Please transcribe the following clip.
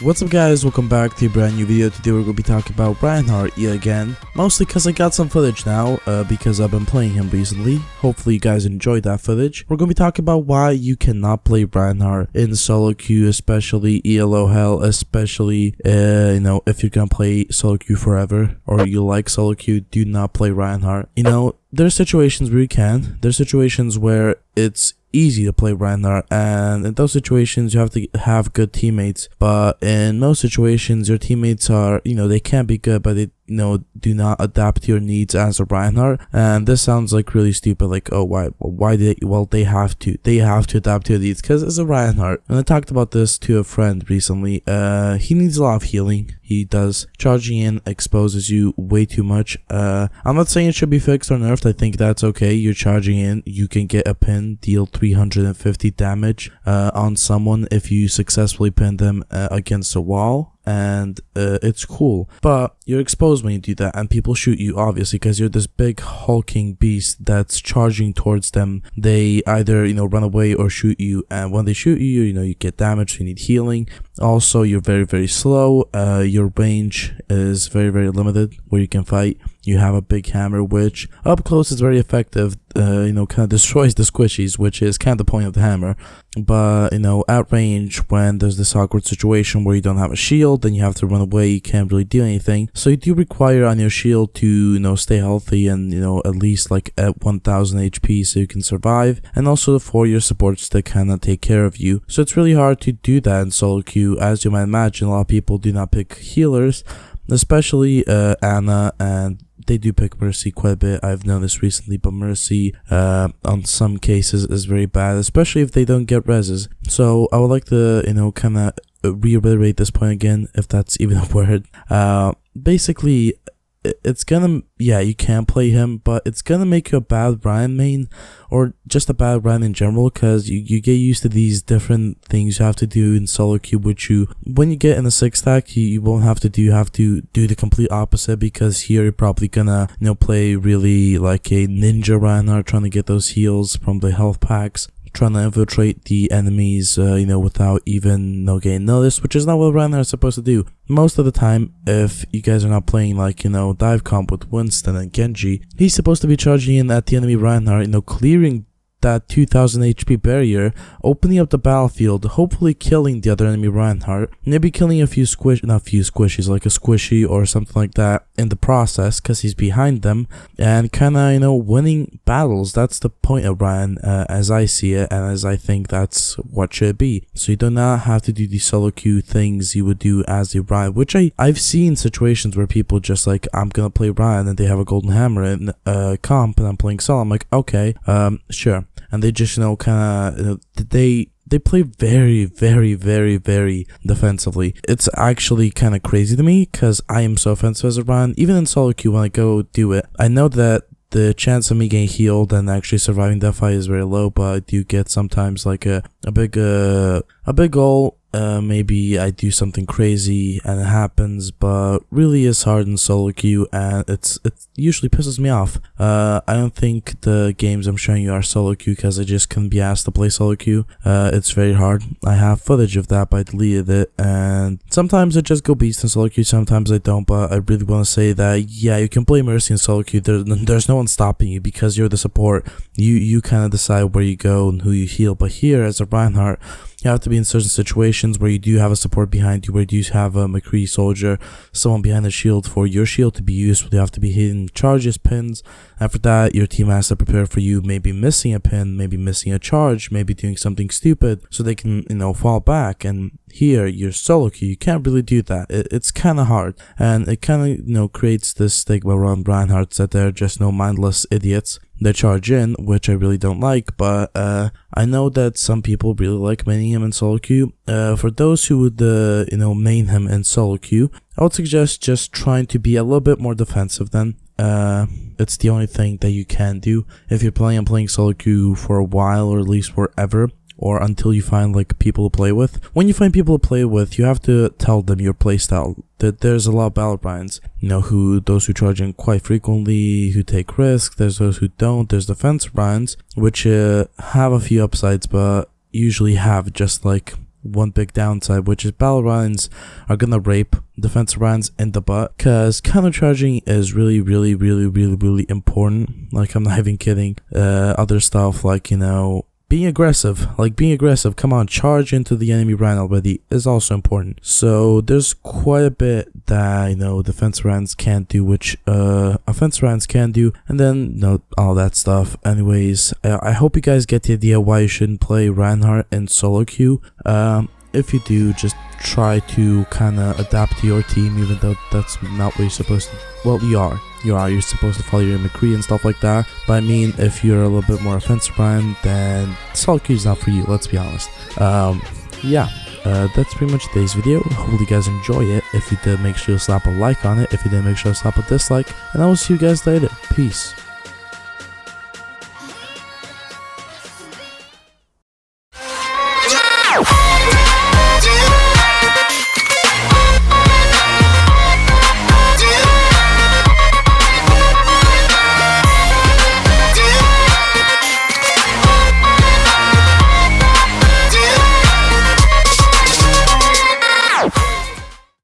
What's up guys, welcome back to a brand new video. Today we're going to be talking about Reinhardt yet again, mostly because I got some footage now, because I've been playing him recently. Hopefully you guys enjoyed that footage. We're going to be talking about why you cannot play Reinhardt in solo queue, especially ELO hell, especially, if you're going to play solo queue forever, or you like solo queue, do not play Reinhardt. There's situations where you can, there's situations where it's easy to play Reinhardt, and in those situations you have to have good teammates, but in most situations your teammates are, they can be good, but they do not adapt to your needs as a Reinhardt. And this sounds like really stupid, like, oh, why they have to adapt to your needs because it's a Reinhardt. And I talked about this to a friend recently. He needs a lot of healing. He does. Charging in exposes you way too much. I'm not saying it should be fixed or nerfed. I think that's okay. You're charging in, you can get a pin, deal 350 damage on someone if you successfully pin them against a wall, and it's cool. But you're exposed when you do that, and people shoot you, obviously, because you're this big hulking beast that's charging towards them. They either run away or shoot you, and when they shoot you, you get damaged, so you need healing. Also, you're very, very slow. Your range is very, very limited where you can fight. You have a big hammer, which up close is very effective, kind of destroys the squishies, which is kind of the point of the hammer. But, at range, when there's this awkward situation where you don't have a shield, then you have to run away, you can't really do anything. So you do require on your shield to, stay healthy and, at least like at 1000 HP so you can survive. And also for your supports to kind of take care of you. So it's really hard to do that in solo queue. As you might imagine, a lot of people do not pick healers, especially Anna, and they do pick Mercy quite a bit. I've noticed recently, but Mercy on some cases is very bad, especially if they don't get reses. So I would like to, kind of reiterate this point again, if that's even a word. Basically, it's gonna, you can play him, but it's gonna make you a bad Ryan main, or just a bad Ryan in general, because you get used to these different things you have to do in solo queue, which when you get in a 6-stack, you won't have to do. You have to do the complete opposite, because here you're probably gonna, play really like a ninja Reinhardt, trying to get those heals from the health packs, trying to infiltrate the enemies, without even getting noticed, which is not what Reinhardt is supposed to do. Most of the time, if you guys are not playing like, dive comp with Winston and Genji, he's supposed to be charging in at the enemy Reinhardt, clearing that 2000 HP barrier, opening up the battlefield, hopefully killing the other enemy Reinhardt, maybe killing not a few squishies, like a squishy or something like that in the process, because he's behind them, and kind of, winning battles. That's the point of Ryan, as I see it, and as I think that's what should be. So you do not have to do the solo queue things you would do as a Ryan, which I've seen situations where people just like, I'm gonna play Ryan, and they have a golden hammer in comp, and I'm playing solo. I'm like, okay, sure. And they just, they play very, very, very, very defensively. It's actually kind of crazy to me, because I am so offensive as a Ryan. Even in solo queue, when I go do it, I know that the chance of me getting healed and actually surviving that fight is very low, but I do get sometimes like a big goal. Maybe I do something crazy and it happens, but really it's hard in solo queue, and it usually pisses me off. I don't think the games I'm showing you are solo queue, because I just couldn't be asked to play solo queue. It's very hard. I have footage of that, but I deleted it, and sometimes I just go beast in solo queue, sometimes I don't. But I really want to say that, you can play Mercy in solo queue. There's no one stopping you, because you're the support. You kind of decide where you go and who you heal. But here, as a Reinhardt, you have to be in certain situations where you do have a support behind you, where you do have a McCree soldier, someone behind the shield. For your shield to be useful, you have to be hitting charges, pins. After that, your team has to prepare for you, maybe missing a pin, maybe missing a charge, maybe doing something stupid, so they can, fall back. And here, you're solo queue, you can't really do that. It's kind of hard, and it kind of, creates this stigma around Reinhardts that they're just mindless idiots. They charge in, which I really don't like, but I know that some people really like maining him in solo queue. For those who would, main him in solo queue, I would suggest just trying to be a little bit more defensive then. It's the only thing that you can do if you're playing solo queue for a while, or at least forever. or until you find like people to play with. When you find people to play with, you have to tell them your playstyle. That there's a lot of battle Brians, you know, those who charge in quite frequently, who take risks. There's those who don't. There's defensive Brians, which have a few upsides, but usually have just like one big downside, which is battle rounds are gonna rape defensive rounds in the butt, because countercharging is really important. Like, I'm not even kidding. Other stuff like, you know, being aggressive, come on, charge into the enemy round already is also important. So there's quite a bit that, you know, defense rounds can't do, which offense rounds can do, and then, you know, all that stuff. Anyways, I hope you guys get the idea why you shouldn't play Reinhardt in solo queue. If you do, just try to kind of adapt to your team, even though that's not what you're supposed to. Well, you're supposed to follow your McCree and stuff like that. But I mean, if you're a little bit more offensive round, then solo queue is not for you, let's be honest. Yeah, that's pretty much today's video. Hopefully you guys enjoy it. If you did, make sure to slap a like on it. If you didn't, make sure to slap a dislike. And I will see you guys later. Peace.